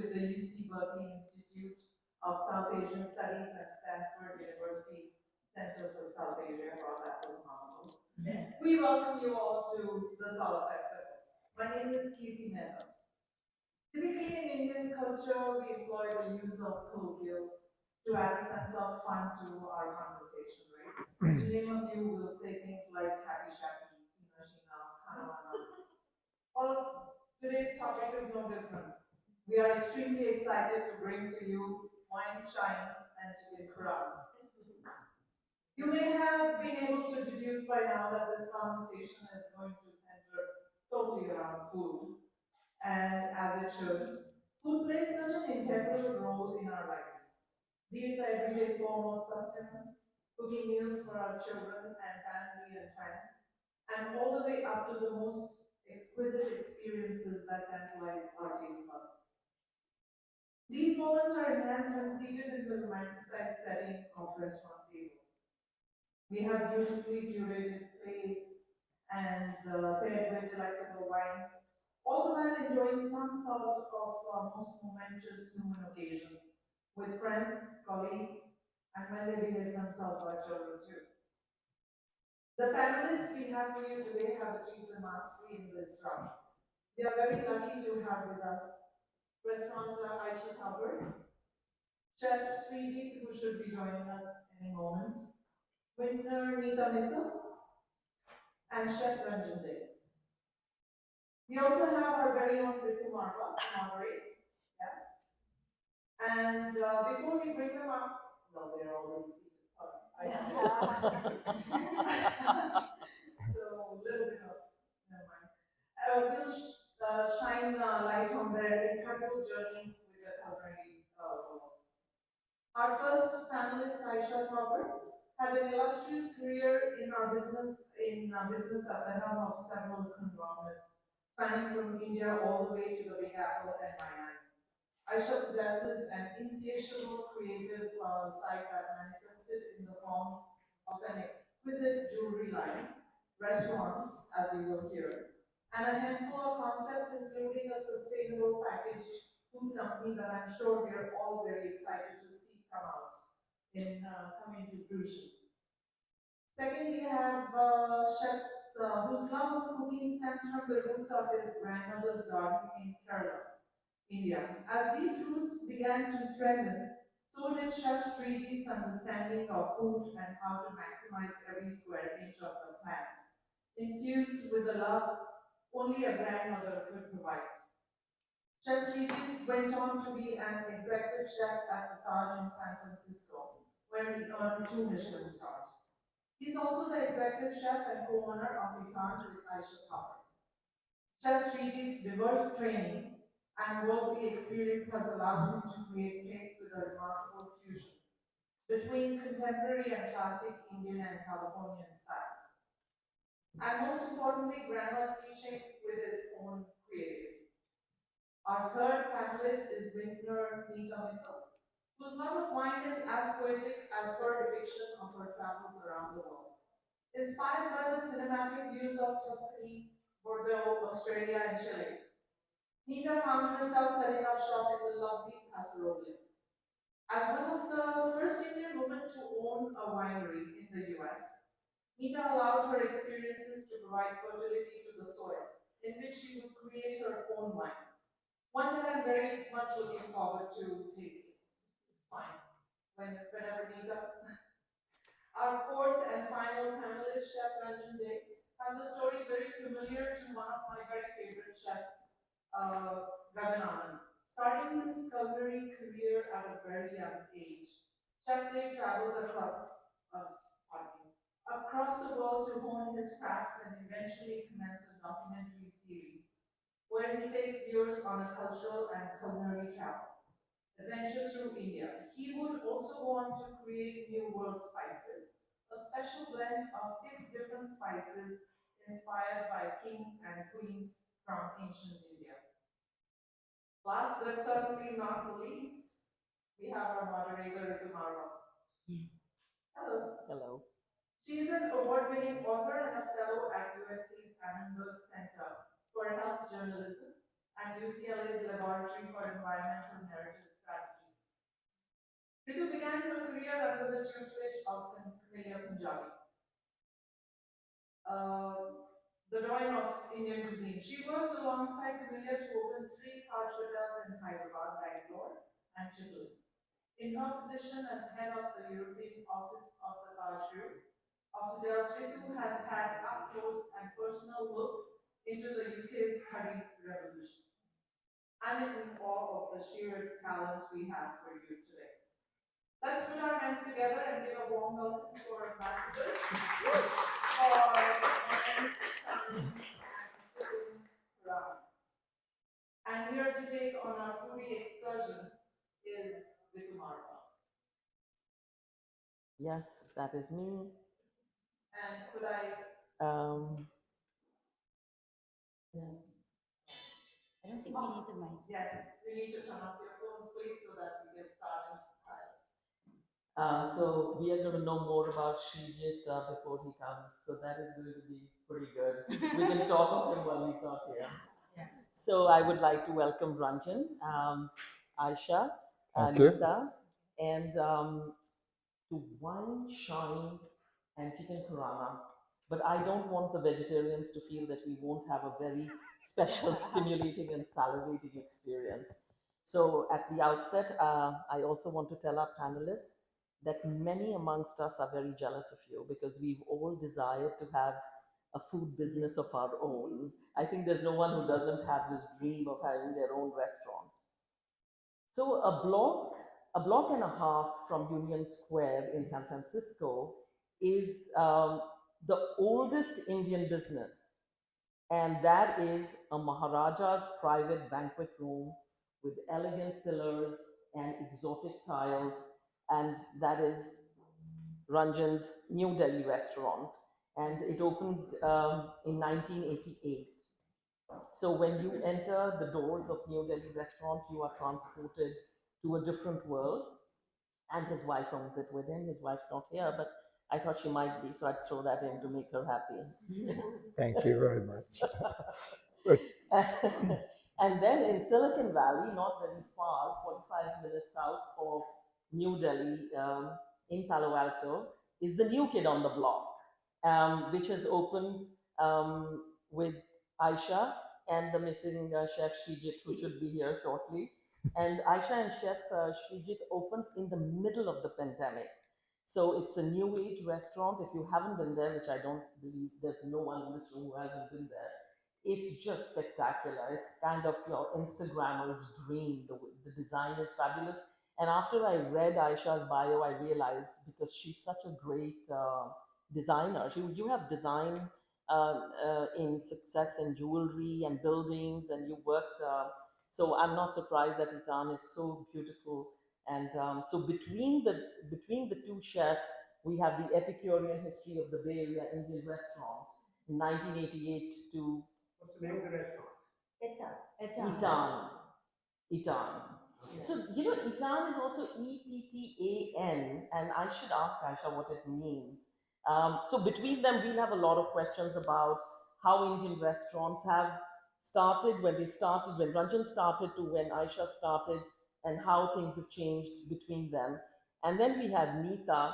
with the UC Berkeley Institute of South Asian Studies and Stanford University Center for South Asia. Wow, that was mouthful. We welcome you all to the Sala Festival. My name is Kirti Mehta. Typically in Indian culture, we employ the use of colloquials to add a sense of fun to our conversation, right? To name a few, we'll say things like happy shappy, Ina Shina, Khana Wana. Well, today's topic is no different. We are extremely excited to bring to you wine, shine, and chicken Quran. You may have been able to deduce by now that this conversation is going to center totally around food, and as it should. Food plays such an integral role in our lives, be it the everyday form of sustenance, cooking meals for our children and family and friends, and all the way up to the most exquisite experiences that tantalize our taste buds. These moments are enhanced when seated in the romanticized setting of restaurant tables. We have beautifully curated plates and paired with delectable wines, all the while enjoying some sort of most momentous human occasions with friends, colleagues, and when they behave themselves, our children too. The panelists we have for you today have achieved a mastery in this round. We are very lucky to have with us restaurateur Aisha Hubbard, chef Srijit, who should be joining us any moment, vintner Neeta Mittal, and chef Ranjan Dey. We also have our very own Ritu Marva to moderate, yes. And before we bring them up, well, they're already seated, sorry. So a little bit of, never mind. We'll shine light on their incredible journeys with the culinary world. Our first panelist, Aisha Robert, had an illustrious career in our business business at the helm of several conglomerates, spanning from India all the way to the Big Apple and Miami. Aisha possesses an insatiable creative side that manifested in the forms of an exquisite jewelry line, restaurants, as you will hear, and a handful of concepts, including a sustainable packaged food company that I'm sure we're all very excited to see come out in coming to fruition. Second, we have chefs whose love of cooking stems from the roots of his grandmother's garden in Kerala, India. As these roots began to strengthen, so did Chef Srijit's understanding of food and how to maximize every square inch of the plants, infused with the love only a grandmother could provide. Chef Srijit went on to be an executive chef at the Taj in San Francisco, where he earned 2 Michelin stars. He's also the executive chef and co-owner of Itan with Aisha Power. Chef Srijit's diverse training and worldly experience has allowed him to create plates with a remarkable fusion between contemporary and classic Indian and Californian styles. And most importantly, grandma's teaching with his own creativity. Our third panelist is vintner Neeta Mittal, whose love of wine is as poetic as her depiction of her travels around the world. Inspired by the cinematic views of Tuscany, Bordeaux, Australia, and Chile, Neeta found herself setting up shop in the lovely Pasarovia. As one of the first Indian women to own a winery in the US, Neeta allowed her experiences to provide fertility to the soil, in which she would create her own wine. One that I'm very much looking forward to tasting. Fine. Whenever Neeta. Our fourth and final panelist, Chef Ranjan Dey, has a story very familiar to one of my very favorite chefs, Gagan. Starting his culinary career at a very young age, Chef Dey traveled across the world to hone his craft and eventually commence a documentary series where he takes viewers on a cultural and culinary travel adventure through India. He would also go on to create New World Spices, a special blend of 6 different spices inspired by kings and queens from ancient India. Last but certainly not the least, we have our moderator, Ritu Marva. Hello. Hello. She is an award-winning author and a fellow at USC's Annenberg Center for Health Journalism and UCLA's Laboratory for Environmental Narrative Strategies. Ritu began her career under the tutelage of Camellia Punjabi, the doyen of Indian cuisine. She worked alongside Camellia to open three Taj hotels in Hyderabad, Bangalore, and Chennai. In her position as head of the European office of the Taj Group of hotels, Ritu has had up close and personal look into the UK's curry revolution. I'm in awe of the sheer talent we have for you today. Let's put our hands together and give a warm welcome to our ambassadors for and here to take on our foodie excursion is Vikumarva. Yes, that is me. And could I? Yeah. I don't think we need the mic. Yes, we need to turn off your phones, please, so that we get started in silence. So we are going to know more about Srijit before he comes. So that is going to be pretty good. We can talk of him while he's not here. Yeah. So I would like to welcome Ranjan, Aisha, Thank you. Anita, and to wine, shine, and chicken karana. But I don't want the vegetarians to feel that we won't have a very special, stimulating, and salivating experience. So at the outset, I also want to tell our panelists that many amongst us are very jealous of you because we've all desired to have a food business of our own. I think there's no one who doesn't have this dream of having their own restaurant. So a block and a half from Union Square in San Francisco is the oldest Indian business, and that is a Maharaja's private banquet room with elegant pillars and exotic tiles, and that is Ranjan's New Delhi restaurant, and it opened in 1988. So when you enter the doors of New Delhi restaurant, you are transported to a different world. And his wife owns it with him. His wife's not here, but I thought she might be, so I'd throw that in to make her happy. Thank you very much. And then in Silicon Valley, not very far, 45 minutes south of New Delhi, in Palo Alto, is the new kid on the block, which has opened with Aisha and the missing chef Srijit, who should be here shortly. And Aisha and chef Srijit opened in the middle of the pandemic. So it's a new age restaurant. If you haven't been there, which I don't believe there's no one in this room who hasn't been there, it's just spectacular. It's kind of your Instagrammer's dream. The design is fabulous. And after I read Aisha's bio, I realized because she's such a great designer. You have design in success in jewelry and buildings, and you worked. So I'm not surprised that Itan is so beautiful. And so between the two chefs, we have the Epicurean history of the Bay Area Indian restaurant in 1988 to. What's the name of the restaurant? Itan. Itan. So, you know, Itan is also ETTAN, and I should ask Aisha what it means. So, between them, we'll have a lot of questions about how Indian restaurants have started, when Ranjan started to when Aisha started, and how things have changed between them. And then we have Neeta,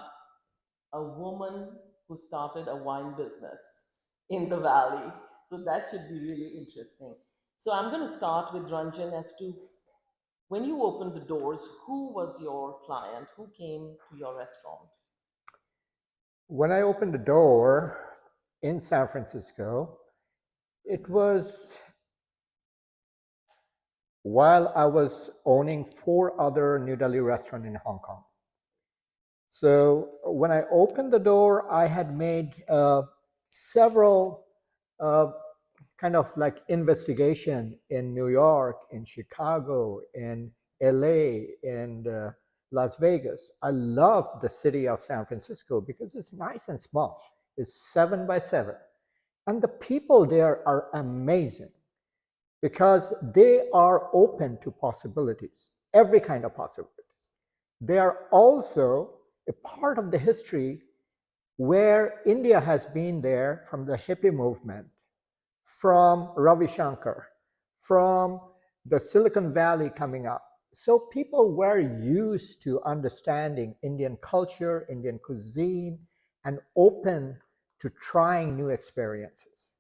a woman who started a wine business in the valley. So that should be really interesting. So I'm going to start with Ranjan as to when you opened the doors, who was your client? Who came to your restaurant? When I opened the door in San Francisco, it was while I was owning 4 other New Delhi restaurants in Hong Kong. So when I opened the door, I had made several kind of like investigation in New York, in Chicago, in LA, and Las Vegas. I love the city of San Francisco because it's nice and small. It's 7 by 7. And the people there are amazing because they are open to possibilities, every kind of possibilities. They are also a part of the history where India has been there from the hippie movement, from Ravi Shankar, from the Silicon Valley coming up. So people were used to understanding Indian culture, Indian cuisine, and open to trying new experiences.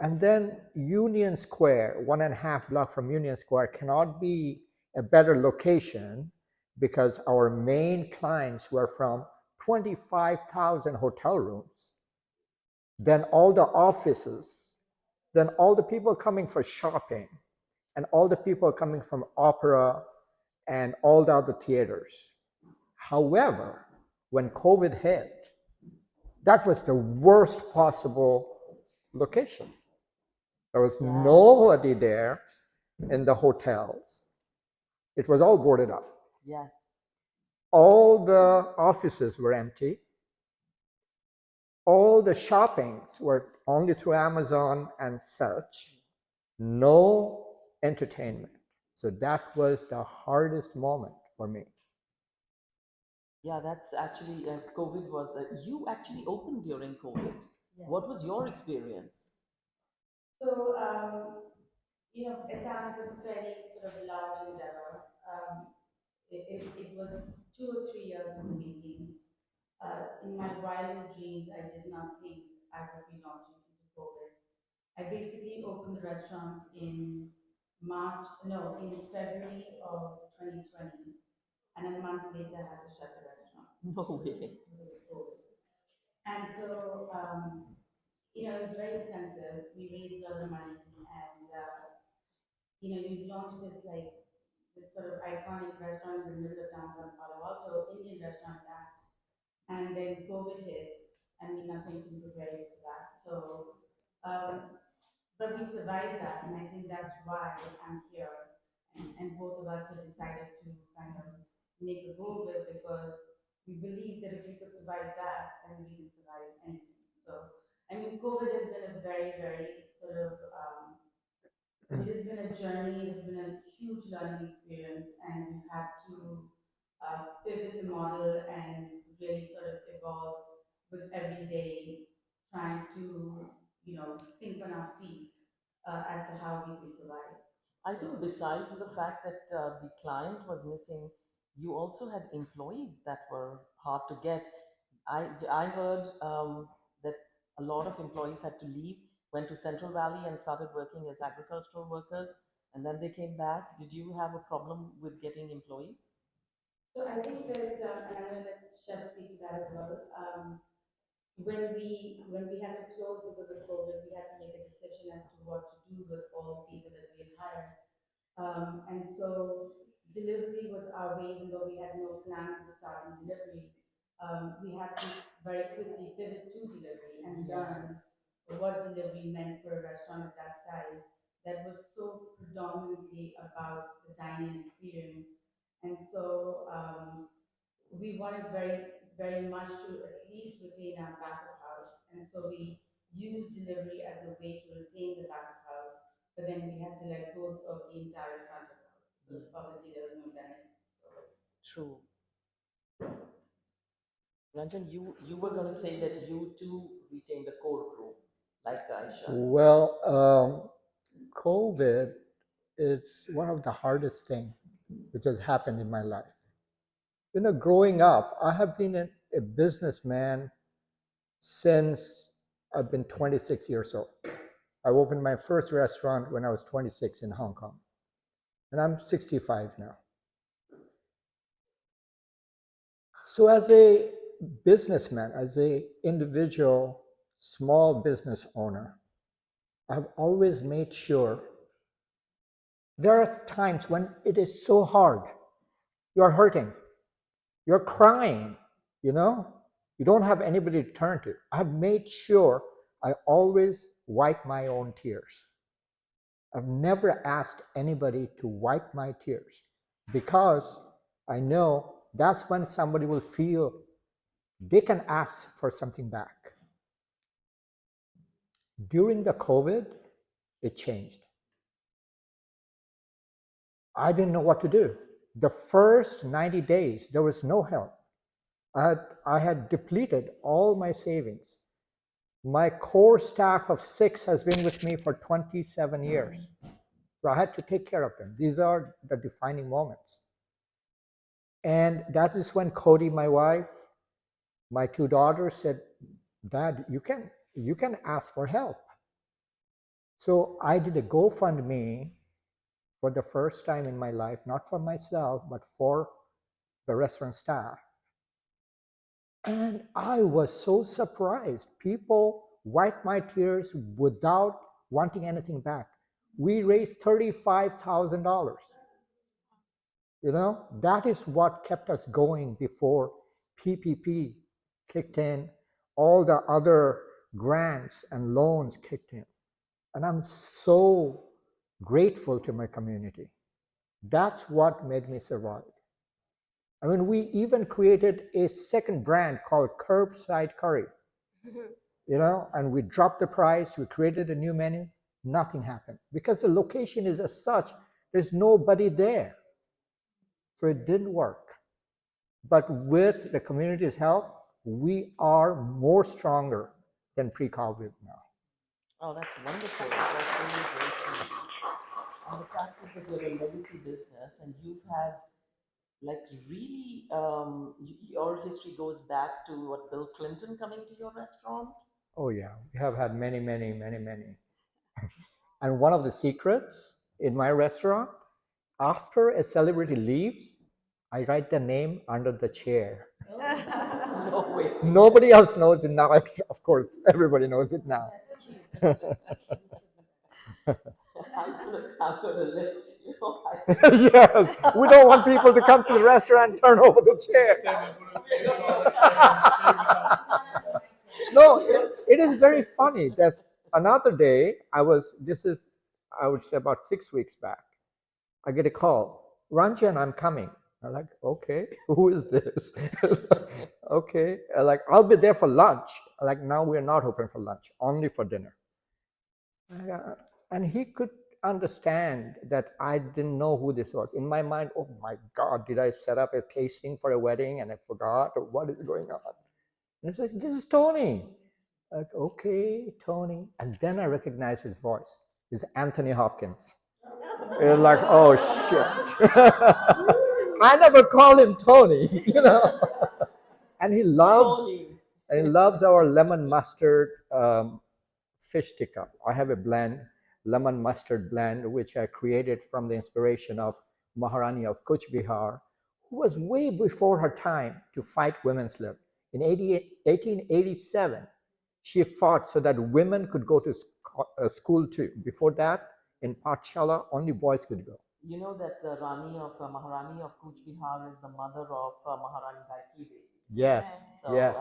And then Union Square, 1.5 blocks from Union Square, cannot be a better location because our main clients were from 25,000 hotel rooms, then all the offices, then all the people coming for shopping, and all the people coming from opera and all the other theaters. However, when COVID hit, that was the worst possible location. There was nobody there in the hotels. It was all boarded up. Yes. All the offices were empty. All the shoppings were only through Amazon and such. No entertainment. So that was the hardest moment for me. Yeah, that's actually, COVID was, you actually opened during COVID. Yeah. What was your experience? So, Econ is a very sort of large endeavor. It was 2 or 3 years in the making. In my wildest dreams, I did not think I would be launching into COVID. I basically opened the restaurant in February of 2020, and a month later, I had to shut the restaurant No way. because of COVID. And so, it was very expensive. We raised a lot of money, and we launched this sort of iconic restaurant in the middle of downtown Palo Alto, Indian restaurant that, and then COVID hits, and nothing can prepare you for that. So, but we survived that, and I think that's why I'm here. And both of us have decided to kind of make a go of it because we believe that if we could survive that, then we can survive anything. So, I mean, COVID has been a very, very sort of it has been a journey, it has been a huge learning experience, and we've had to pivot the model and really sort of evolve with every day, trying to, think on our feet as to how we can survive. I think besides the fact that the client was missing, you also had employees that were hard to get. I heard that a lot of employees had to leave, went to Central Valley and started working as agricultural workers, and then they came back. Did you have a problem with getting employees? So I think that, and I'm going to let Chef speak to that as well. When we had to close because of COVID, we had to make a decision as to what to do with all the people that we had hired. And so delivery was our way, even though we had no plan to start in delivery. We had to very quickly pivot to delivery and learn what delivery meant for a restaurant of that size that was so predominantly about the dining experience. And so we wanted very, very much to at least retain our back of house. And so we used delivery as a way to retain the back of house, but then we had to let go of the entire front of house because obviously there was no dining. True. Ranjan, you were going to say that you too retained a core crew, like Aisha. Well, COVID is one of the hardest things which has happened in my life. Growing up, I have been a businessman since I've been 26 years old. I opened my first restaurant when I was 26 in Hong Kong, and I'm 65 now. So as a businessman, as a individual small business owner, I've always made sure there are times when it is so hard. You're hurting, you're crying, you don't have anybody to turn to. I've made sure I always wipe my own tears. I've never asked anybody to wipe my tears because I know that's when somebody will feel they can ask for something back. During the COVID, it changed. I didn't know what to do. The first 90 days, there was no help. I had depleted all my savings. My core staff of 6 has been with me for 27 years. So I had to take care of them. These are the defining moments. And that is when Cody, my wife, my two daughters said, Dad, you can ask for help. So I did a GoFundMe for the first time in my life, not for myself, but for the restaurant staff. And I was so surprised. People wiped my tears without wanting anything back. We raised $35,000. That is what kept us going before PPP kicked in, all the other grants and loans kicked in. And I'm so grateful to my community. That's what made me survive. I mean, we even created a second brand called Curbside Curry, and we dropped the price, we created a new menu, nothing happened because the location is as such, there's nobody there. So it didn't work. But with the community's help, we are more stronger than pre-COVID now. Oh, that's wonderful. That's really great. And the fact is that you're a legacy business and you've had like really your history goes back to what, Bill Clinton coming to your restaurant? Oh yeah, we have had many, many, many, many. And one of the secrets in my restaurant, after a celebrity leaves, I write the name under the chair. No way. Nobody else knows it now. Of course, everybody knows it now. I'm gonna live, Yes, we don't want people to come to the restaurant and turn over the chair. No, it is very funny that another day I would say about 6 weeks back, I get a call, Ranjan, I'm coming. I'm like, okay, who is this? Okay, like, I'll be there for lunch. Like, now we're not open for lunch, only for dinner. And he could understand that I didn't know who this was. In my mind, oh my God, did I set up a tasting for a wedding and I forgot, or what is going on? And it's like, this is Tony. Like, okay, Tony. And then I recognize his voice. It's Anthony Hopkins. You're like, oh shit. I never call him Tony. And he loves our lemon mustard fish tikka. I have a blend, lemon mustard blend, which I created from the inspiration of Maharani of Kuch Bihar, who was way before her time to fight women's lib. In 1887, she fought so that women could go to school too. Before that, in Pathshala, only boys could go. You know that the Maharani of Kuch Bihar is the mother of Maharani Gayatri Devi. Yes, So, yes.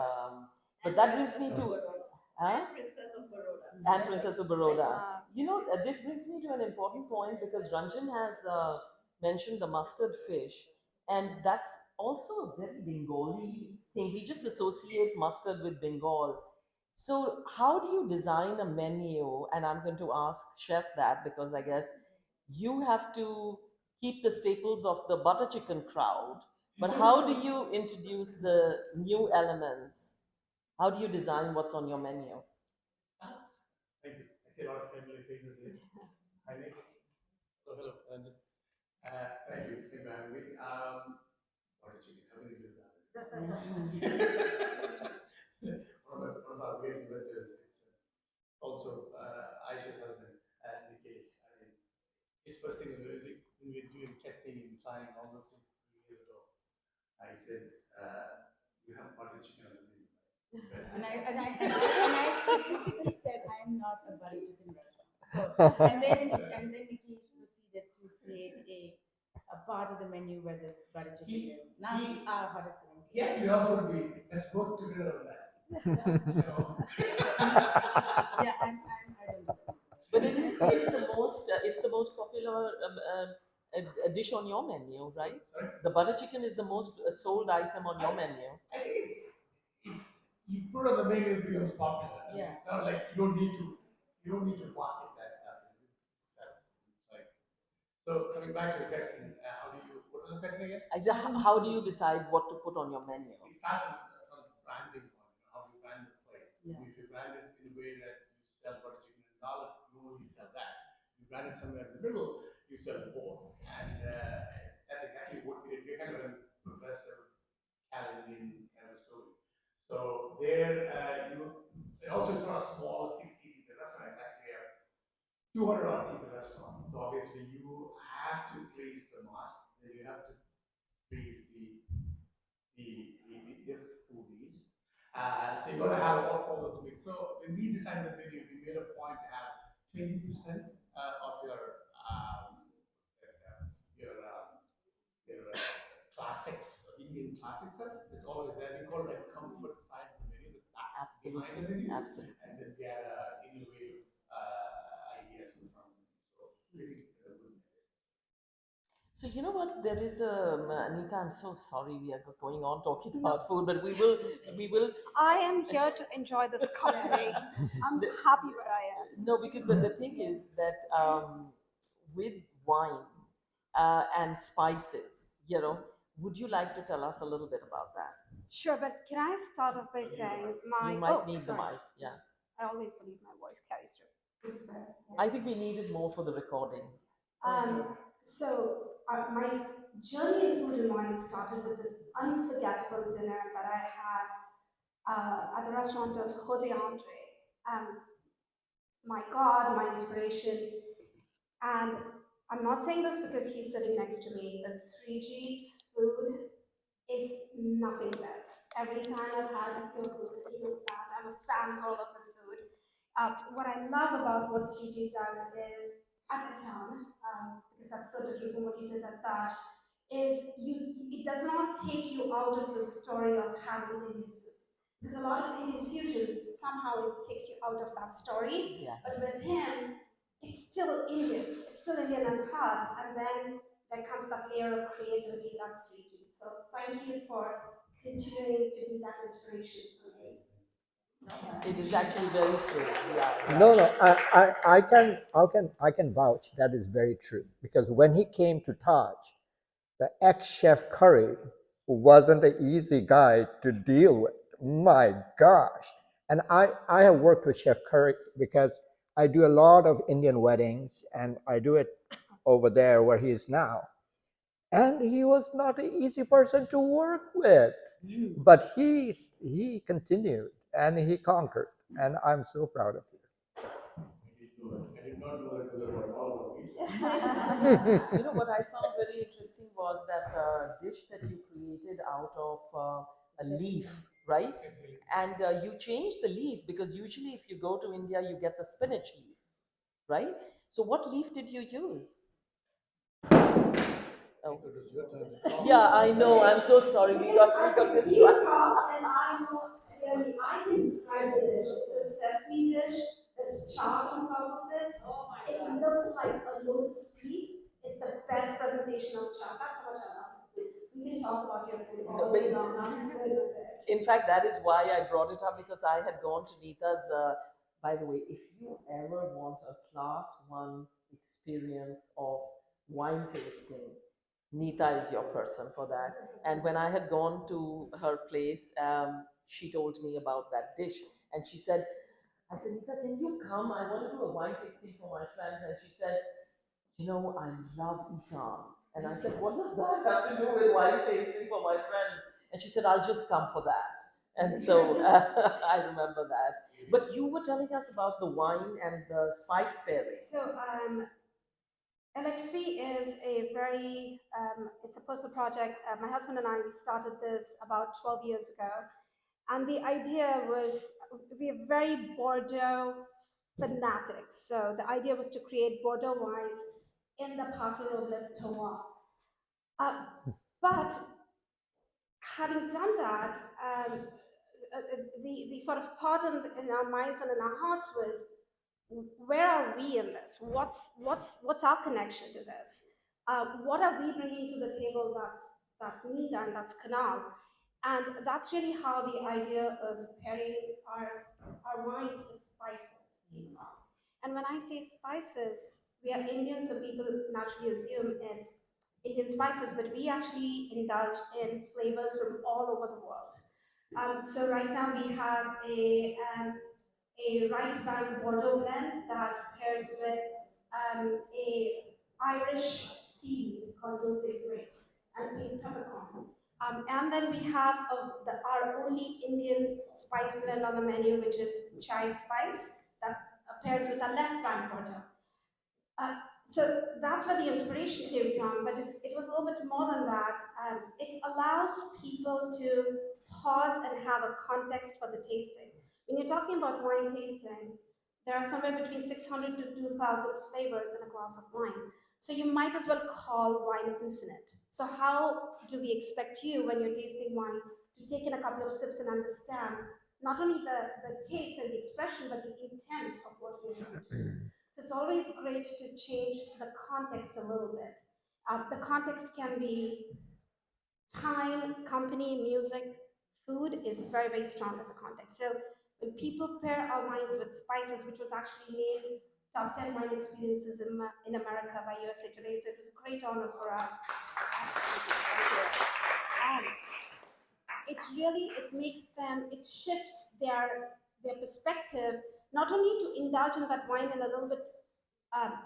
But that brings me to and Princess of Baroda. This brings me to an important point because Ranjan has mentioned the mustard fish, and that's also a very Bengali thing. We just associate mustard with Bengal. So, how do you design a menu? And I'm going to ask Chef that because I guess you have to keep the staples of the butter chicken crowd, but how do you introduce the new elements? How do you design what's on your menu? Thank you. I see a lot of familiar faces here. Hi, Nick. So, hello, Ranjan. Thank you. Thank you for having me. What is chicken? How many do that? One of our biggest investors. It's also Aisha's husband, Nikesh. I mean, his first thing when we were doing testing and planning all those things 3 years ago, I said, "You have butter chicken on the menu." And I specifically said I am not a butter chicken restaurant. So, and then Nikki proceeded to create a part of the menu where this butter chicken is. Now it's our butter chicken. He actually offered me, let's work together on that. So, Yeah, I don't know. But it's the most popular dish on your menu, right? Sorry? The butter chicken is the most sold item on your menu. I think it's you put it on the menu, it becomes popular. I mean, Yeah. it's not like you don't need to market that stuff. Like, so coming back to the question, how do you what was the question again? I said, how do you decide what to put on your menu? It starts from the branding point, how you brand the place. Yeah. If you brand it in a way that you sell butter chicken and dollar, you only sell that. You brand it somewhere in the middle, you sell both, and that's exactly what we did. We're kind of a progressive Caribbean kind of story. So there, and also it's not a small 60-seater restaurant. It's actually a 200-seater restaurant. So obviously you have to please the mass, then you have to please the foodies. So you got to have all those mix. So when we designed the menu, we made a point to have 20% of your classics, Indian classic stuff. It's always there. We call it like comfort side of the menu, the back behind the Absolutely, menu, absolutely. and then we had innovative ideas in front of the menu. So basically, a good mix. So you know what? There is a Anita. I'm so sorry we are going on talking about food, but we will. I am here to enjoy this company. I'm happy where I am. No, because the thing is that with wine and spices, would you like to tell us a little bit about that? Sure, but can I start off by saying my You might need the mic. Yeah, I always believe my voice carries through. This is better. I think we need it more for the recording. So my journey in food and wine started with this unforgettable dinner that I had at the restaurant of Jose Andre. Um, my God, my inspiration. And I'm not saying this because he's sitting next to me, but Srijit's food is nothing less. Every time I've had your food, he will stand. I'm a fangirl of his food. What I love about what Srijit does is, at the time, because that's so different from what you did at Taj, is it does not take you out of the story of having Indian food. Because a lot of Indian fusions, somehow it takes you out of that story. Yes. But with him, it's still Indian. It's still Indian at heart. And then there comes that layer of creativity that's Srijit. So thank you for continuing to be that inspiration for me. It is actually very true. Yeah, No, yeah. no, I can vouch that is very true because when he came to Taj, the ex-chef Curry wasn't an easy guy to deal with. My gosh. And I have worked with Chef Curry because I do a lot of Indian weddings and I do it over there where he is now. And he was not an easy person to work with. But he continued and he conquered. And I'm so proud of you. I did not know that it was about all of it. You know what I found very interesting was that dish that you created out of a leaf, right? And you changed the leaf because usually if you go to India, you get the spinach leaf, right? So what leaf did you use? Oh. It was your turn to talk. Yeah, I know. I'm so sorry. We got distracted. And I know clearly I can describe the dish. It's a sesame dish. There's chard on top of it. Oh my God. It looks like a lotus leaf. It's the best presentation of chard. That's how much I love this food. We can talk about your food all day long. I'm good with it. In fact, that is why I brought it up because I had gone to Nita's. By the way, if you ever want a class one experience of wine tasting, Nita is your person for that. And when I had gone to her place, she told me about that dish. And she said, I said, Nita, can you come? I want to do a wine tasting for my friends. And she said, I love Isan. And I said, what does that have to do with wine tasting for my friends? And she said, I'll just come for that. And so I remember that. But you were telling us about the wine and the spice pairing. So LXV is a very, it's a personal project. My husband and I, we started this about 12 years ago. And the idea was, we are very Bordeaux fanatics. So the idea was to create Bordeaux wines in the Paso Robles terroir. But having done that, the sort of thought in our minds and in our hearts was, where are we in this? What's our connection to this? What are we bringing to the table that's Nita and that's Canal? And that's really how the idea of pairing our wines with spices came from. And when I say spices, we are Indian, so people naturally assume it's Indian spices, but we actually indulge in flavors from all over the world. So right now we have a right bank Bordeaux blend that pairs with a Irish seaweed called dulce flakes and pink peppercorn. And then we have our only Indian spice blend on the menu, which is chai spice that pairs with a left bank butter. Uh, so that's where the inspiration came from, but it was a little bit more than that. It allows people to pause and have a context for the tasting. When you're talking about wine tasting, there are somewhere between 600 to 2,000 flavors in a glass of wine. So you might as well call wine infinite. So how do we expect you, when you're tasting wine, to take in a couple of sips and understand not only the taste and the expression, but the intent of what you're trying to do? So it's always great to change the context a little bit. The context can be time, company, music. Food is very, very strong as a context. So when people pair our wines with spices, which was actually named top 10 wine experiences in America by USA Today, so it was a great honor for us. And it makes them, it shifts their perspective, not only to indulge in that wine in a little bit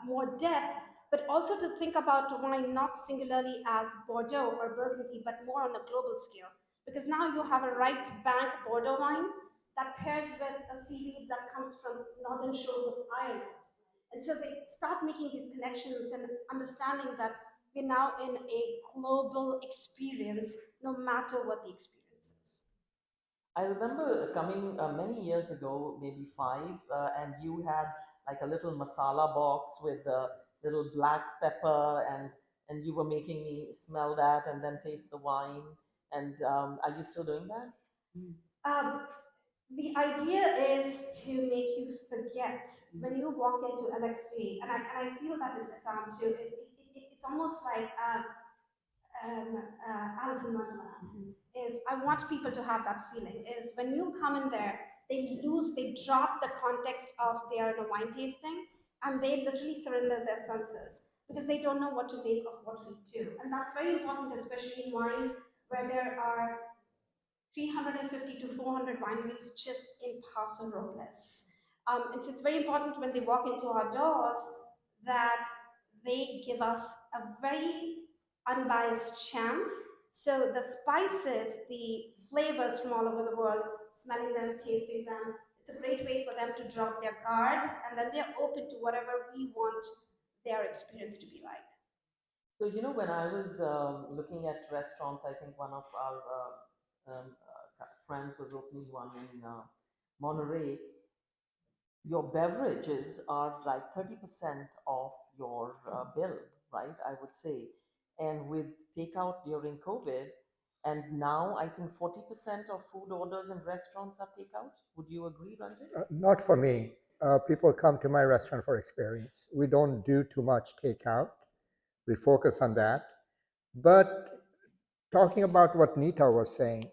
more depth, but also to think about wine not singularly as Bordeaux or Burgundy, but more on a global scale. Because now you have a right bank Bordeaux wine that pairs with a seaweed that comes from northern shores of Ireland. And so they start making these connections and understanding that we're now in a global experience, no matter what the experience is. I remember coming many years ago, maybe five, and you had like a little masala box with a little black pepper, and you were making me smell that and then taste the wine. And are you still doing that? Um, the idea is to make you forget when you walk into LXV, and I feel that in the town too. It's almost like Alice in Wonderland. Is I want people to have that feeling. Is when you come in there, they drop the context of their wine tasting, and they literally surrender their senses because they don't know what to make of what we do, and that's very important, especially in wine, where there are 350 to 400 wineries just in Paso Robles. And so it's very important when they walk into our doors that they give us a very unbiased chance. So the spices, the flavors from all over the world, smelling them, tasting them, it's a great way for them to drop their guard, and then they're open to whatever we want their experience to be like. So, when I was looking at restaurants, I think one of our friends was opening one in Monterey. Your beverages are like 30% of your bill, right? I would say. And with takeout during COVID, and now I think 40% of food orders in restaurants are takeout. Would you agree, Ranjan? Not for me. People come to my restaurant for experience. We don't do too much takeout. We focus on that. But talking about what Nita was saying,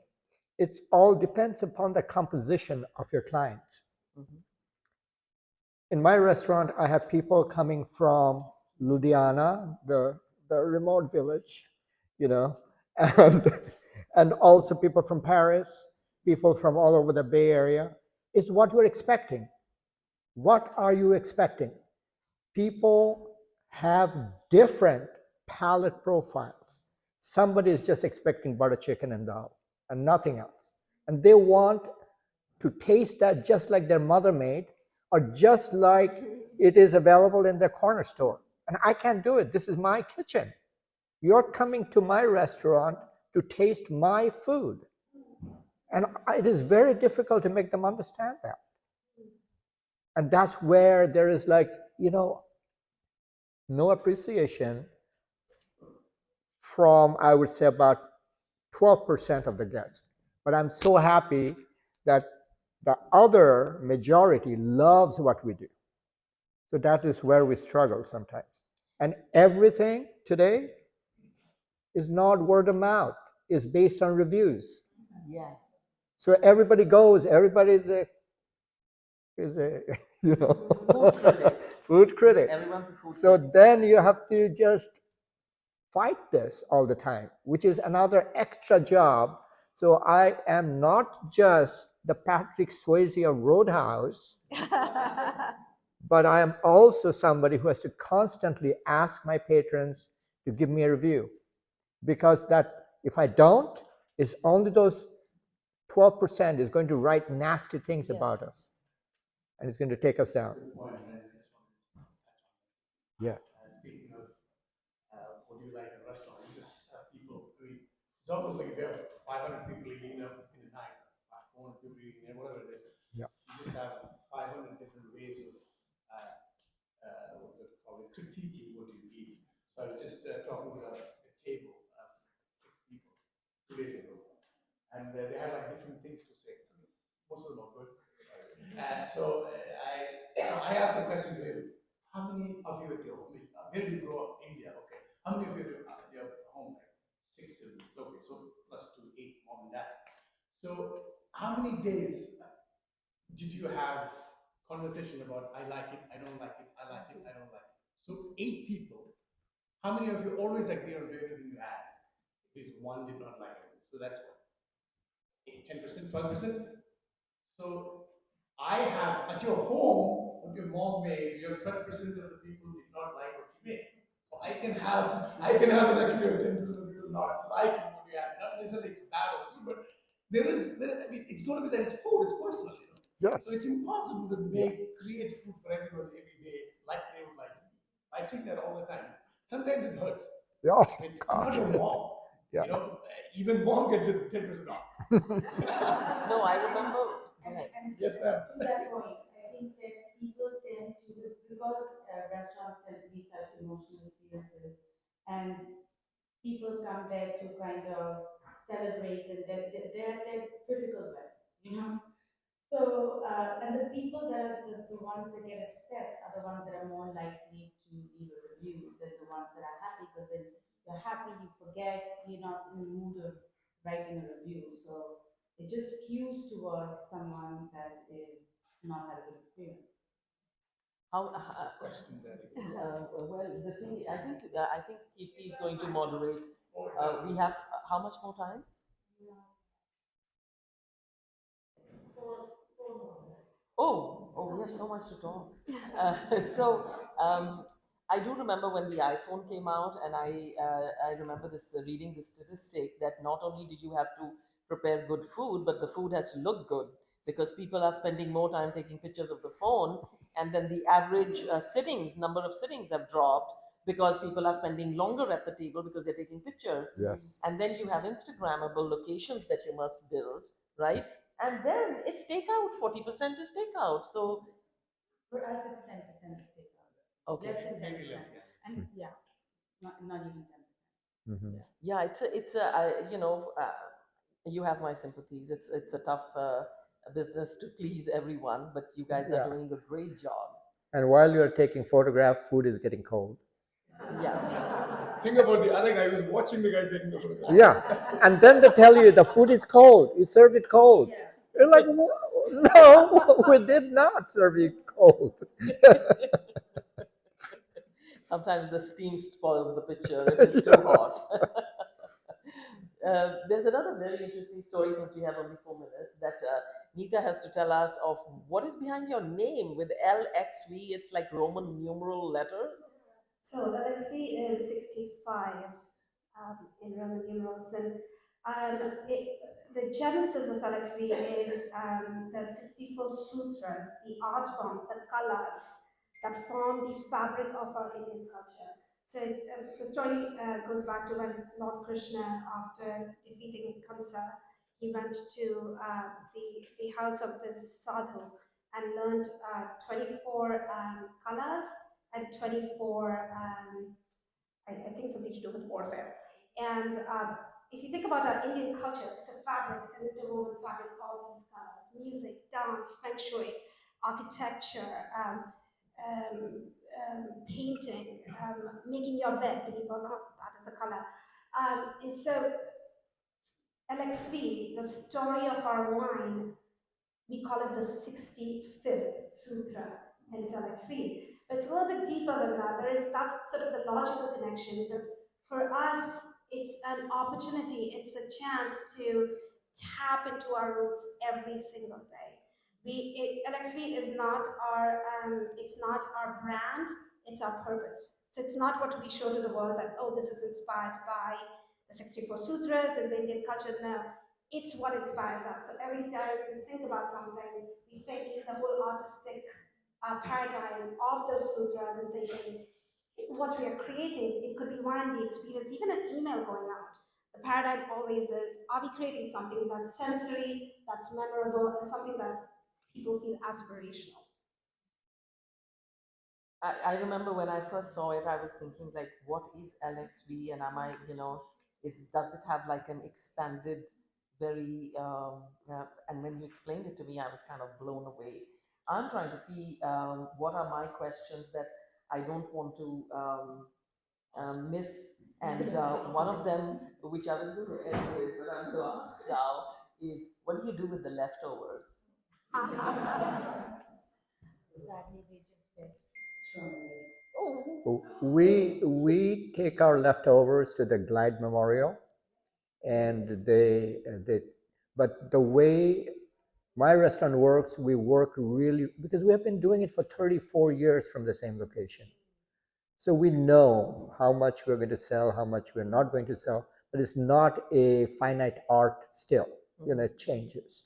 it all depends upon the composition of your clients. Mhm. In my restaurant, I have people coming from Ludhiana, the remote village, you know, and, and also people from Paris, people from all over the Bay Area. It's what we're expecting. What are you expecting? People have different palate profiles. Somebody is just expecting butter chicken and dal and nothing else. And they want to taste that just like their mother made or just like it is available in their corner store. And I can't do it. This is my kitchen. You're coming to my restaurant to taste my food. And it is very difficult to make them understand that. And that's where there is like, no appreciation from, I would say, about 12% of the guests. But I'm so happy that the other majority loves what we do. So that is where we struggle sometimes. And everything today is not word of mouth, is based on reviews. Yes. So everybody goes, everybody is a Food critic. food critic. Everyone's a food So critic. then you have to just fight this all the time, which is another extra job. So I am not just the Patrick Swayze of Roadhouse, but I am also somebody who has to constantly ask my patrons to give me a review, because that if I don't, it's only those 12% is going to write nasty things Yeah. about us, and it's going to take us down. Good point, and I just wanted to touch on that. Yes. Speaking of what do you like in a restaurant, you just have people. I mean, it's almost like if you have 500 people eating up in a night, 400 people eating, whatever it is. Yeah. You just have 500 different ways of what do you call it, critiquing what you eat. So I was just talking to a table of 6 people 2 days ago, and they had like different things to say. I mean, most of them are good. And so I asked a question to him: how many of you at your home? Where do you grow up? India. Okay. How many of you at your home? Like 6 siblings. Okay. So plus 2, 8, mom and dad. So how many days did you have conversation about I like it, I don't like it, I like it, I don't like it? So 8 people. How many of you always agree on everything you had? At least one did not like it. So that's what 10%, 12%. So I have at your home, what your mom made, your 12% of the people did not like what you made. So I can have an luxury of 10% of people not liking what you had. Not necessarily it's bad or good, but I mean, it's going to be that it's food, it's personal, you know. Yes. So it's impossible to create food for everyone every day like they would like it. I see that all the time. Sometimes it hurts. Oh, I mean, I'm gosh. not your mom. Yeah. You know, even mom gets it 10% off. No, I remember. Go ahead. And Yes, ma'am. to that point, I think that people tend to, because restaurants tend to be such emotional experiences, and people come there to kind of celebrate, and they're at their critical best, you know. So, and the people that are the ones that get upset are the ones that are more likely to leave a review than the ones that are happy, because then you're happy, you forget, you're not in the mood of writing a review. So it just skews towards someone that is not had a good experience. How, Question there. well, the thing, I think Kirti is going to moderate. We have how much more time? Oh, we have so much to talk. So I do remember when the iPhone came out, and I remember this reading the statistic that not only do you have to prepare good food, but the food has to look good, because people are spending more time taking pictures of the phone, and then the average number of sittings have dropped because people are spending longer at the table because they're taking pictures. Yes. And then you have Instagrammable locations that you must build, right? And then it's takeout. 40% is takeout. So For us, it's 10% of takeout. okay, Less than 10%. Maybe less, yeah. And yeah, not even 10%. Mhm. yeah, you have my sympathies. It's a tough business to please everyone, but you guys are Yeah. doing a great job. And while you're taking photographs, food is getting cold. Yeah. Think about the other guy who's watching the guy taking the photograph. Yeah. And then they tell you the food is cold. You served it cold. You're like, no, we did not serve you cold. Sometimes the steam spoils the picture if it's too hot. There's another very interesting story, since we have only 4 minutes, that Nika has to tell us of what is behind your name with LXV. It's like Roman numeral letters. So LXV is 65 in Roman numerals, and the genesis of LXV is the 64 sutras, the art forms, the colors that form the fabric of our Indian culture. So the story goes back to when Lord Krishna, after defeating Kamsa, he went to the house of this sadhu and learned 24 colors and 24, I think something to do with warfare. And if you think about our Indian culture, it's a fabric, it's an interwoven fabric, all these colors: music, dance, feng shui, architecture, painting, making your bed, believe it or not, that is a color. And so LXV, the story of our wine, we call it the 65th sutra, hence LXV. But it's a little bit deeper than that. That's sort of the logical connection. But for us, it's an opportunity, it's a chance to tap into our roots every single day. LXV is not it's not our brand, it's our purpose. So it's not what we show to the world that, oh, this is inspired by the 64 sutras and the Indian culture. No, it's what inspires us. So every time we think about something, we think in the whole artistic paradigm of those sutras and thinking what we are creating. It could be one, the experience, even an email going out. The paradigm always is, are we creating something that's sensory, that's memorable, and something that people feel aspirational? I remember when I first saw it, I was thinking like, what is LXV, and am I, does it have like an expanded, very, and when you explained it to me, I was kind of blown away. I'm trying to see what are my questions that I don't want to miss, and one of them, which I was going to end with, but I'm going to ask now, is what do you do with the leftovers? Exactly, they just get thrown away. Oh, We take our leftovers to the Glide Memorial, and they but the way my restaurant works, we work really because we have been doing it for 34 years from the same location. So we know how much we're going to sell, how much we're not going to sell, but it's not a finite art still. It changes.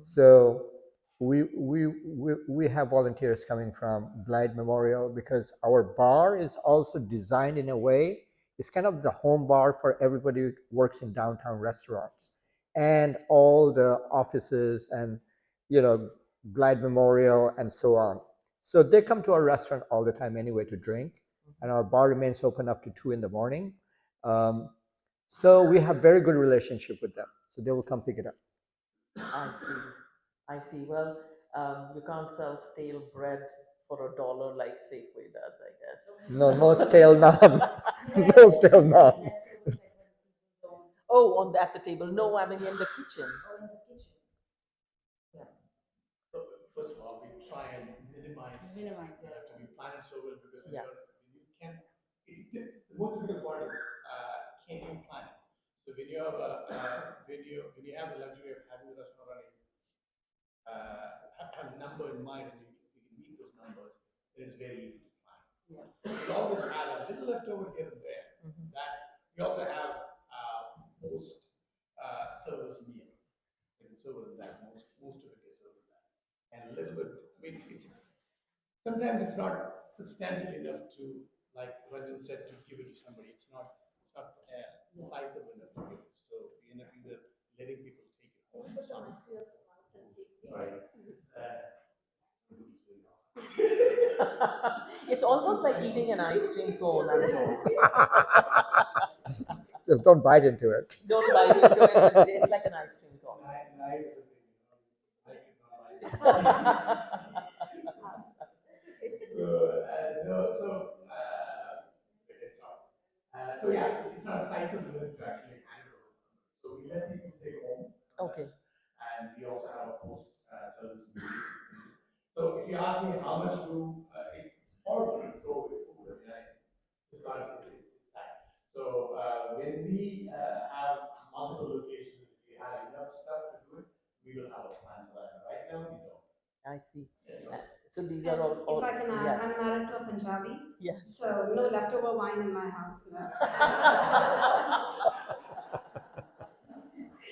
So we have volunteers coming from Glide Memorial because our bar is also designed in a way, it's kind of the home bar for everybody who works in downtown restaurants and all the offices and, Glide Memorial and so on. So they come to our restaurant all the time anyway to drink, and our bar remains open up to 2 in the morning. So we have very good relationship with them. So they will come pick it up. I see. I see. Well, you can't sell stale bread for $1 like Safeway does, I guess. No, no stale naan. No stale naan. Oh, at the table. No, I mean in the kitchen. Oh, in the kitchen. Yeah. So first of all, we try and minimize Minimize, you have to be planned so well because Yeah. you can. It's the most difficult part is can you plan? So when you have when you have the luxury of having the restaurant running, have a number in mind and you can meet those numbers, then it's very easy to plan. Yeah. We always have a little leftover here and there. That we also have post service meal. It's over that most of it is over that, and a little bit. I mean, it's sometimes it's not substantial enough to, like Ranjan said, to give it to somebody. It's not sizable enough to give it. So we end up either letting people take it home. Right. It's almost like eating an ice cream cone, I'm told. Just don't bite into it. Don't bite into it, but it's like an ice cream cone. Knife is a thing, knife is not like. It's not. So yeah, it's not sizable enough to actually hand it over to somebody. So we let people take home. Okay. And we also have a post service meeting. So if you ask me how much it's horrible to throw away food. I mean, it's not it's sad. So when we have multiple locations, if we have enough stuff to do it, we will have a plan for that. Right now, we don't. I see. So these are all If I can add, yes. I'm married to a Punjabi, Yes. so no leftover wine in my house. No.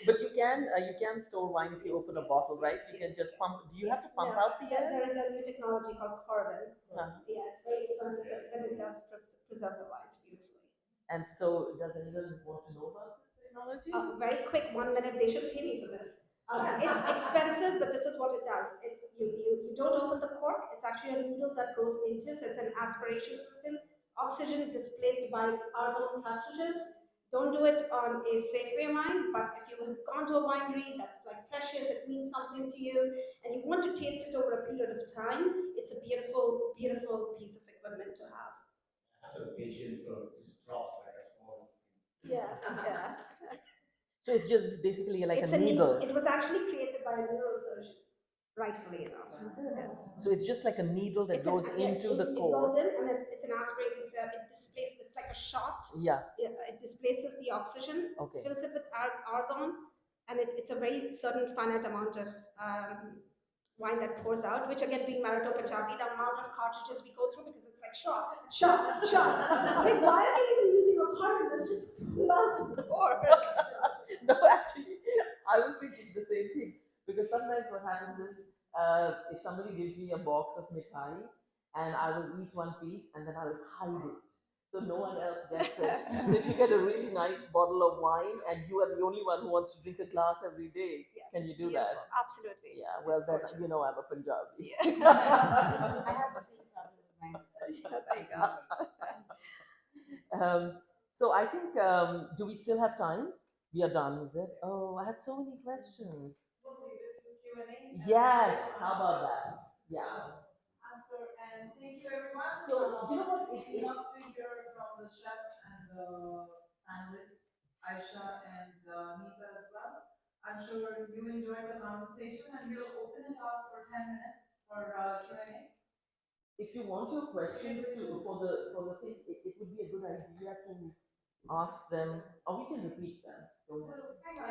But you can store wine if you open a bottle, right? You can just pump. Do you have to pump out the air? There is a new technology called carbon. Huh. Yeah, it's very expensive, but it does preserve the wines beautifully. And so, does anyone want to know about this technology? Very quick, 1 minute. They should pay me for this. It's expensive, but this is what it does. You don't open the cork. It's actually a needle that goes into, so it's an aspiration system. Oxygen displaced by argon cartridges. Don't do it on a Safeway wine, but if you have gone to a winery that's like precious, it means something to you, and you want to taste it over a period of time, it's a beautiful, beautiful piece of equipment to have. After the patient just drops like a small. Yeah, yeah. So it's just basically like It's a needle. It was actually created by a neurosurgeon, rightfully enough. Yes. So it's just like a needle that goes into the It core. goes in and it's an aspirator. It displaces. It's like a shot. Yeah. It displaces the oxygen. Okay. Fills it with argon, and it's a very certain finite amount of wine that pours out, which again being Marato Punjabi, the amount of cartridges we go through because it's like shot. Like why are we even using a cartridge? Let's just pull out the cork. No, actually, I was thinking the same thing because sometimes what happens is if somebody gives me a box of mithai and I will eat one piece and then I will hide it so no one else gets it. So if you get a really nice bottle of wine and you are the only one who wants to drink a glass every day, Yes, can you it's do beautiful. that? Absolutely. Yeah, well It's then gorgeous. you know I'm a Punjabi. I have the same problem with mine. There you go. So I think, do we still have time? We are done, is it? Oh, I had so many questions. We'll leave it to Q&A. Yes, how about that? Yeah. Answer, and thank you everyone. So, you know what? We love to hear from the chefs and the panelists, Aisha and Nita as well. I'm sure you enjoyed the conversation, and we'll open it up for 10 minutes for Q&A. If you want your questions to for the thing, it would be a good idea to ask them, or we can repeat them. Go ahead. Well, hang on,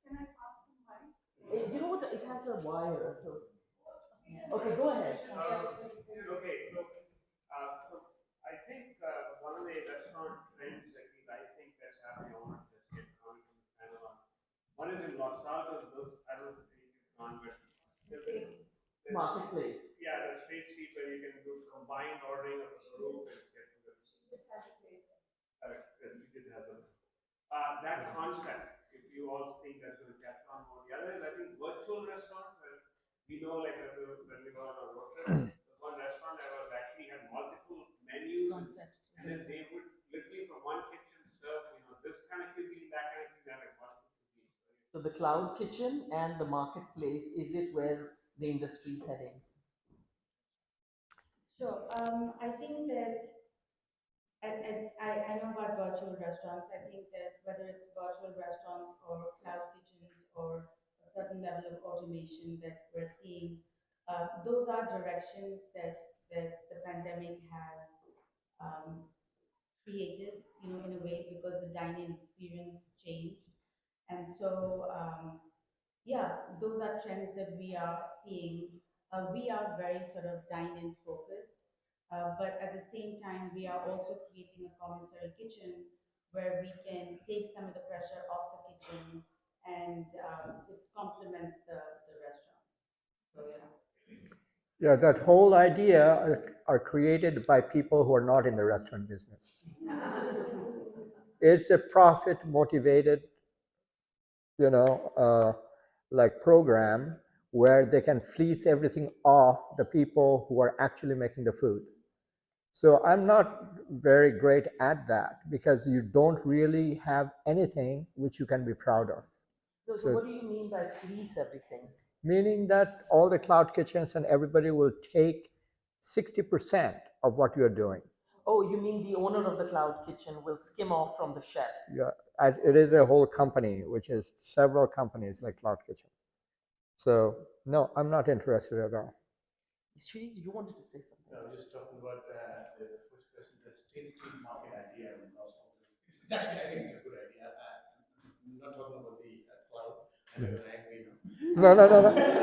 can I pass the mic? You know what? It has a wire, so okay, go ahead. Okay, so I think one of the restaurant trends that I think that's happening, I want to just get comment from this panel on. One is in Los Altos, those, I don't know if it's on, but Marketplace. yeah, the straight street where you can do combined ordering of a group and get to the. Correct, we did have them. That concept, if you all think that's going to catch on more. The other is, I think, virtual restaurants, where we know, like, when we go on a road trip, the one restaurant that was actually had multiple menus, and then they would literally from one kitchen serve, this kind of cuisine, that kind of cuisine, that like multiple cuisines. So the cloud kitchen and the marketplace, is it where the industry is heading? Sure. I think that, and I know about virtual restaurants. I think that whether it's virtual restaurants or cloud kitchens or a certain level of automation that we're seeing, those are directions that the pandemic has um, created, in a way because the dining experience changed. And so, yeah, those are trends that we are seeing. We are very sort of dine-in focused, but at the same time, we are also creating a commissary kitchen where we can take some of the pressure off the kitchen and it complements the restaurant. So, yeah. Yeah, that whole idea are created by people who are not in the restaurant business. It's a profit motivated, you know, like program where they can fleece everything off the people who are actually making the food. So I'm not very great at that because you don't really have anything which you can be proud of. No, so what do you mean by fleece everything? Meaning that all the cloud kitchens and everybody will take 60% of what you're doing. Oh, you mean the owner of the cloud kitchen will skim off from the chefs? Yeah, it is a whole company, which is several companies like Cloud Kitchen. So no, I'm not interested at all. Shri, you wanted to say something? No, just talking about the first person, the state street market idea. It's actually, I think it's a good idea. I'm not talking about the cloud. I know you're angry now. No.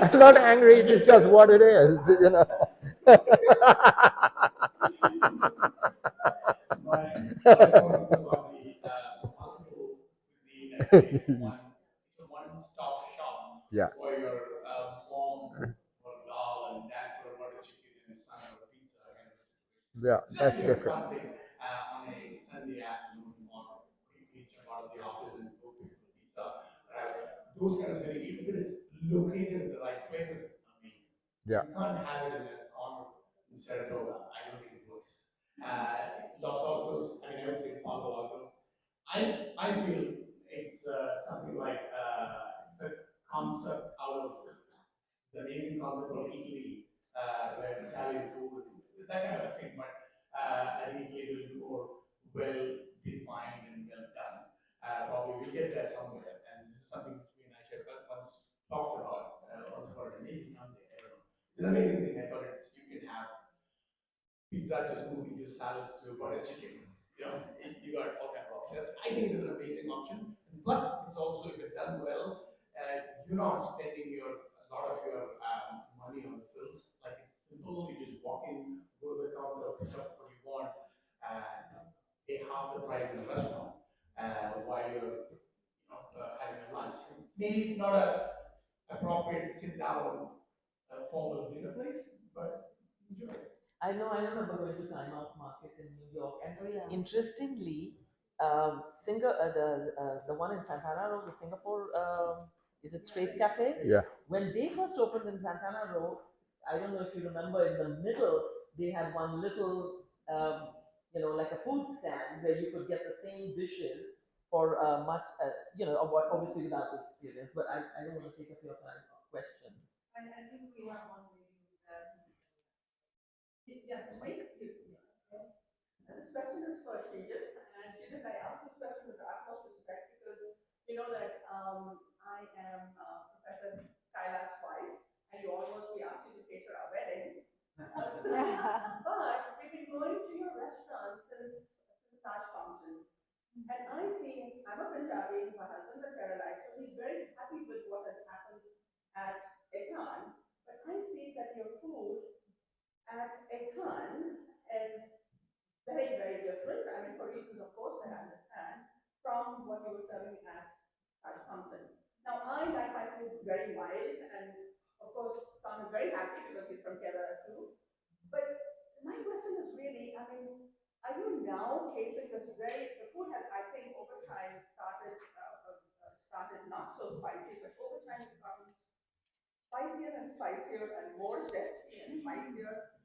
I'm not angry. It's just what it is, you know. My point is about the multiple cuisine and one-stop shop Yeah. for your mom for dal and dad for butter chicken and son for pizza kind of a situation. Yeah, that's It's different. fun thing on a Sunday afternoon or quickly jump out of the office and go pick some pizza. Those kind of things, if it is located in the right places, it's amazing. Yeah. You can't have it in a corner in Saratoga. I don't think it works. Los Altos, I mean, I would say Palo Alto. I feel it's something like it's a concept out of the amazing concept called Italy, where Italian food, that kind of thing. But I think it is a little more well defined and well done. Probably we'll get there somewhere, and this is something which we and I should once talked about. Once about it, maybe someday. I don't know. It's an amazing thing. I thought it's you can have pizza to smoothie to salads to butter chicken. You got all kinds of options. I think it is an amazing option. And plus, it's also if it's done well, you're not spending a lot of your maybe it's not a appropriate sit down formal dinner place, but enjoy it. I remember going to Time Out Market in New York, and Oh, yeah. interestingly, the one in Santana Row, the Singapore, is it Straits Cafe? Yeah. When they first opened in Santana Row, I don't know if you remember, in the middle they had one little, like a food stand where you could get the same dishes for much, obviously without the experience. But I don't want to take up your time for questions. I think we have one waiting there. Yes, Mike? Yes. This question is for Srijit, and Srijit, I ask this question with the utmost respect because you know that I am Professor Kaila's wife, and you almost we asked you to cater our wedding. But we've been going to your restaurant since Taj Mountain, and I see I'm a Punjabi, my husband's a Kerala, so he's very happy with what has happened at Etan. But I see that your food at Etan is very, very different. I mean, for reasons, of course, I understand, from what you were serving at Taj Mountain. Now, I like my food very mild, and of course, Tom is very happy because he's from Kerala too. But my question is really, I mean, are you now catering this the food has, I think, over time started not so spicy, but over time it's gotten spicier and spicier and more zesty and spicier.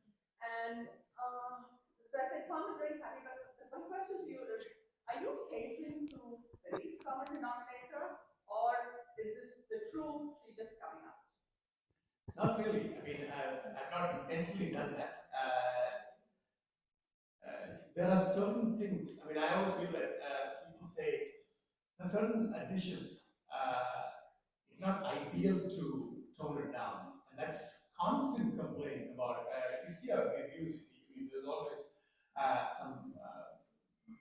And so I said, Tom is very happy, but my question to you is, are you catering to the least common denominator, or is this the true Srijit coming out? Not really. I mean, I've not intentionally done that. There are certain things. I mean, I always feel that people say there are certain dishes. It's not ideal to tone it down, and that's constant complaint about. If you see our reviews, I mean, there's always some.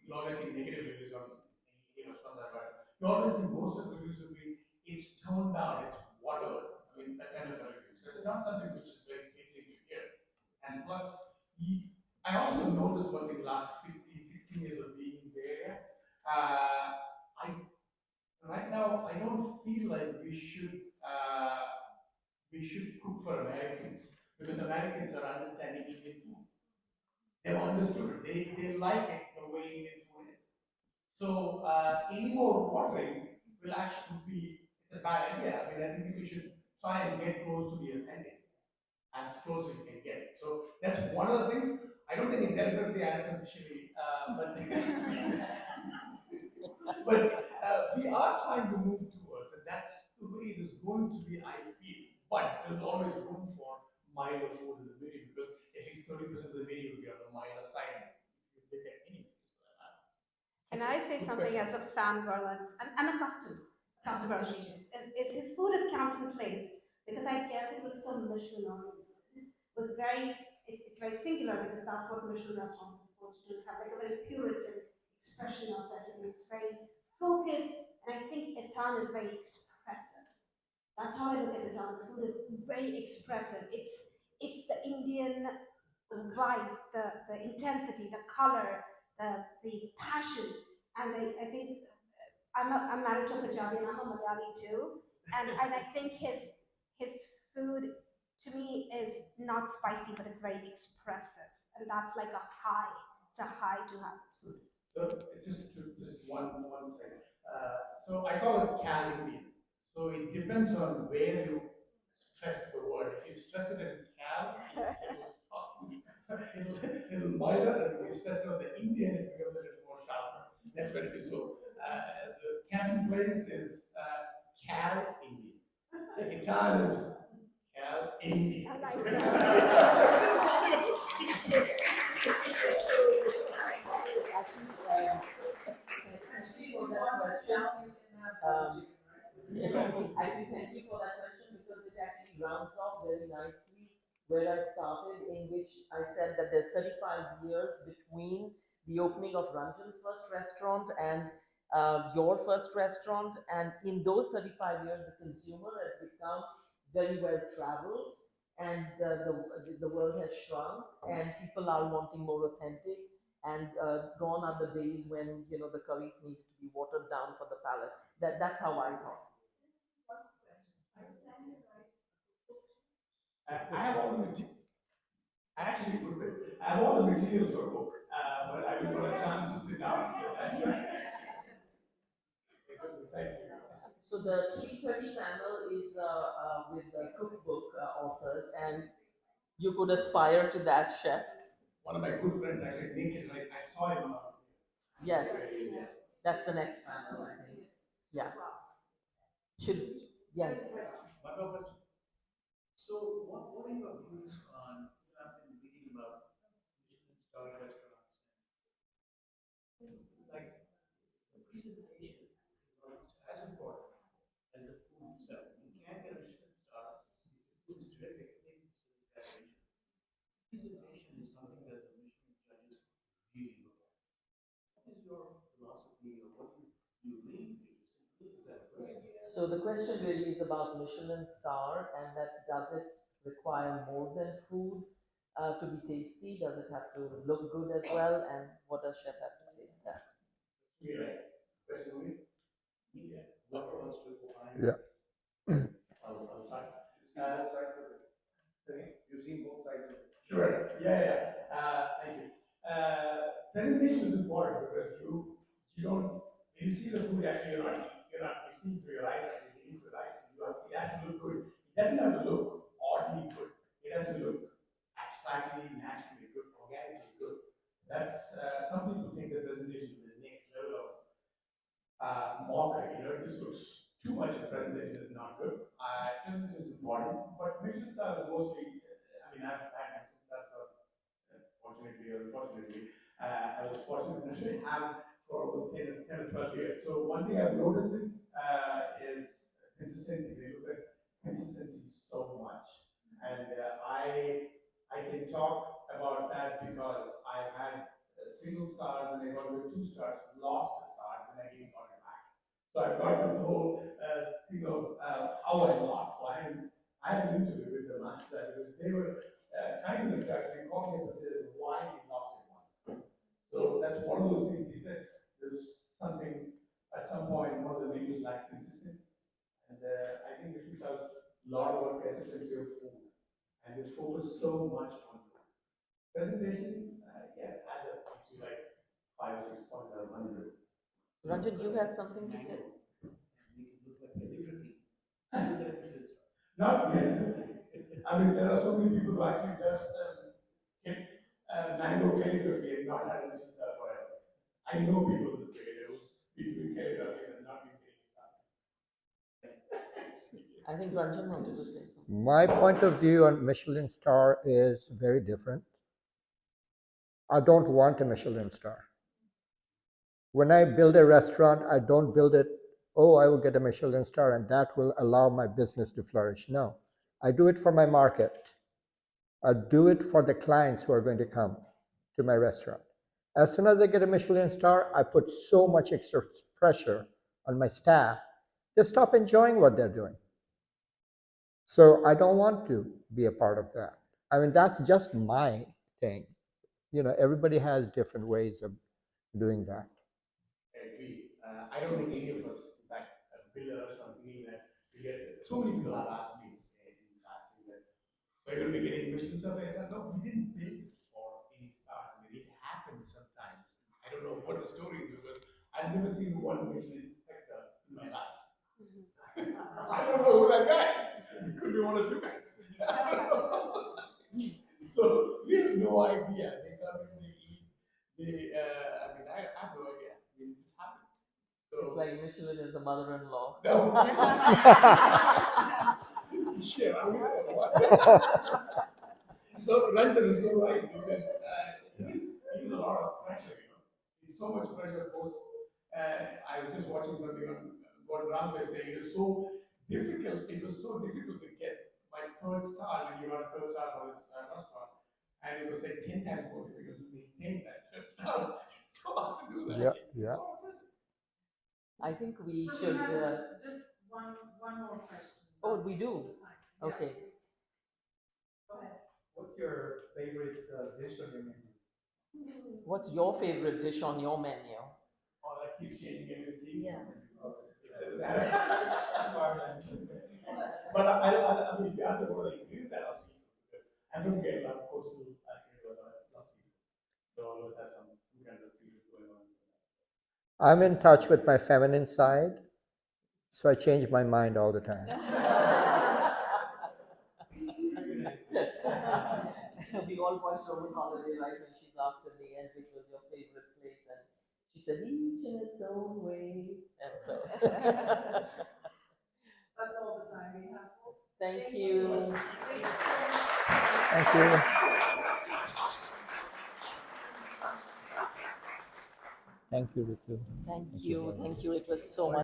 You always see negative reviews on from that, but you always see most of the reviews will be it's toned down, it's watered. I mean, that kind of a review. So it's not something which is very pleasing to hear. And plus, I also noticed one thing last 15, 16 years of being there. I right now I don't feel like we should cook for Americans because Americans are understanding Indian food. They've understood it. They like it the way Indian food is. So any more watering will actually be it's a bad idea. I mean, I think we should try and get close to the authentic, as close as you can get. So that's one of the things. I don't think it deliberately adds some chili, but we are trying to move towards, and that's the way it is going to be. I feel, but there's always room for milder food in the menu because at least 30% of the menu will be on the milder side. If you look at any. Can I say something as a fangirl and a customer of Shishi's? Is his food at Campton Place, because I guess it was so Michelin oriented, was it's very singular because that's what Michelin restaurants are supposed to do, is have like a very Puritan expression of it, and it's very focused, and I think Etan is very expressive. That's how I look at Etan. The food is very expressive. It's the Indian vibe, the intensity, the color, the passion, and I think I'm married to a Punjabi and I'm a Malayali too, and I think his food to me is not spicy, but it's very expressive, and that's like a high. It's a high to have this food. So just one second. So I call it Cal. So it depends on where you stress the word. If you stress it in Cal, it'll soften. So it'll milder, and if you stress it on the Indian, it becomes a little more sharper. That's what it is. So the camping place is Cal Indian. The guitar is Cal Indian. I like that. Actually, for that question, actually, thank you for that question because it actually rounds off very nicely where I started, in which I said that there's 35 years between the opening of Ranjan's first restaurant and your first restaurant, and in those 35 years, the consumer has become very well traveled, and the world has shrunk, and people are wanting more authentic. And gone are the days when the curries needed to be watered down for the palate. That's how I thought. I have all the materials. I actually put it. I have all the materials for a book, but I didn't get a chance to sit down. Thank you. So the 3:30 panel is with the cookbook authors, and you could aspire to that, chef. One of my good friends, actually, Nick, is like, I saw him. Yes, that's the next panel, I think. Yeah. Should, yes. But no, but so what are your views on? I've been reading about Michelin star restaurants. It's like the presentation is almost as important as the food itself. You can't get a Michelin star if the food is terrific. I think it's the presentation is something that the Michelin judges really look at. What is your philosophy, or what do you really do? Is that correct? So the question really is about Michelin star, and that does it require more than food to be tasty? Does it have to look good as well? And what does chef have to say to that? Yeah. Personally, yeah. What else require? Yeah. I'll start. You've seen both sides of it. Sure. Yeah. Thank you. Presentation is important because you don't when you see the food actually you're not you see through your eyes and you eat with eyes. It has to look good. It doesn't have to look oddly good. It has to look abstractly, naturally good, organically good. That's some people take the presentation to the next level of mockery. This looks too much. The presentation is not good. Presentation is important, but Michelin star is mostly. I mean, I've had Michelin stars for fortunately or unfortunately. I was fortunate enough to have for almost 10 or 12 years. So one thing I've noticed is consistency. They look at consistency so much, and I can talk about that because I've had single stars and I got with 2 stars, lost a star, and I didn't got it back. So I've got this whole thing of how I lost. So I had an interview with them after that because they were kind enough to actually call me and said why he lost it once. So that's one of those things he said. There's something at some point one of the menus lacked consistency, and I think it took out a lot of work consistency of food, and they focus so much on food. Presentation, yes, adds up to like 5 or 6 points out of 100. Ranjan, you had something to say? Make it look like calligraphy. Not necessarily. I mean, there are so many people who actually just get mango calligraphy and not have it forever. I know people who's been doing calligraphy and not been getting it. I think Ranjan wanted to say something. My point of view on Michelin star is very different. I don't want a Michelin star. When I build a restaurant, I don't build it, oh, I will get a Michelin star and that will allow my business to flourish. No, I do it for my market. I do it for the clients who are going to come to my restaurant. As soon as I get a Michelin star, I put so much extra pressure on my staff, they stop enjoying what they're doing. So I don't want to be a part of that. I mean, that's just my thing. Everybody has different ways of doing that. I agree. I don't think any of us, in fact, build a restaurant thinking that we get. So many people have asked me, asking that, so you're going to be getting Michelin stuff like that? No, we didn't build it for any stars. I mean, it happens sometimes. I don't know what the story is because I've never seen one Michelin inspector in my life. I don't know who that guy is. It could be one of you guys. So we have no idea. They come in, they eat. I mean, I have no idea. I mean, this happened. So, It's like Michelin is the mother-in-law. no. Shit, I mean, so Ranjan is so right because it is a lot of pressure. It's so much pressure. Post, I was just watching something on what Ram was saying. It was so difficult. It was so difficult to get my third star when you got a third star for this restaurant, and it was like 10 times more difficult to maintain that third star. So hard to do that. Yeah, It's yeah. a lot of pressure. I think we So should. we have just one more question. Oh, we do? Yeah. Okay. Go ahead. What's your favorite dish on your menu? What's your favorite dish on your menu? Oh, that keeps changing every season. Yeah. Smart answer. But I mean, if you ask me what are the ingredients, I'll see I'm in touch with my feminine side, so I change my mind all the time. We all watched over holiday, right? When she's asked in the end which was your favorite place, and she said each in its own way. And so, That's all the time we have. thank you. Thank you so much. Thank you. Thank you, Ritu. Thank you. Thank you. It was so much.